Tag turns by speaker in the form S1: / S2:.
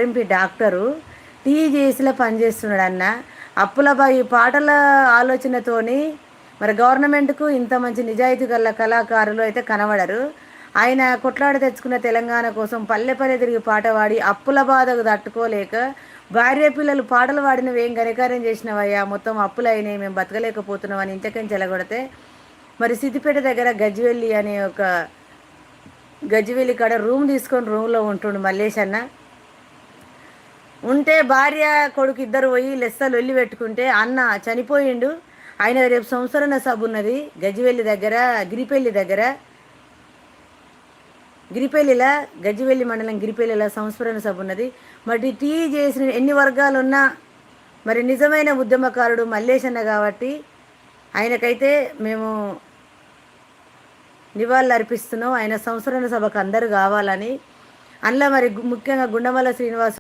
S1: MP doctor టీజేసీలో పనిచేస్తున్నాడు అన్న. ఈ పాటల ఆలోచనతోని మరి గవర్నమెంట్కు ఇంత మంచి నిజాయితీ గల కళాకారులు అయితే కనబడరు. ఆయన కొట్లాడి తెచ్చుకున్న తెలంగాణ కోసం పల్లె పల్లె తిరిగి పాట పాడి అప్పుల బాధకు తట్టుకోలేక భార్య పిల్లలు పాటలు పాడినవి ఏం ఘనకార్యం చేసినవయ్యా, మొత్తం అప్పులు అయినాయి, మేము బతకలేకపోతున్నాం అని ఇంతకని చెలగొడితే మరి సిద్దిపేట దగ్గర గజ్వెల్లి అనే ఒక గజ్వెల్లి కాడ రూమ్ తీసుకొని రూమ్లో ఉంటుండు మల్లేష్ అన్న. ఉంటే భార్య కొడుకు ఇద్దరు పోయి లెස්සలు వెళ్ళి పెట్టుకుంటే అన్న చనిపోయిండు. ఆయన రేపు సంవత్సరాల సభ ఉన్నది గజ్జివెల్లి దగ్గర, గిరిపల్లిలా గజ్జివెల్లి మండలం గిరిపల్లిలా సంస్మరణ సభ ఉన్నది. మరి టీ చేసిన ఎన్ని వర్గాలున్నా మరి నిజమైన ఉద్యమకారుడు మల్లేశన్న కాబట్టి ఆయనకైతే మేము నివాళులు అర్పిస్తున్నాం. ఆయన సంస్మరణ సభకు అందరూ కావాలని. అందులో మరి ముఖ్యంగా గుండమల్ల శ్రీనివాస్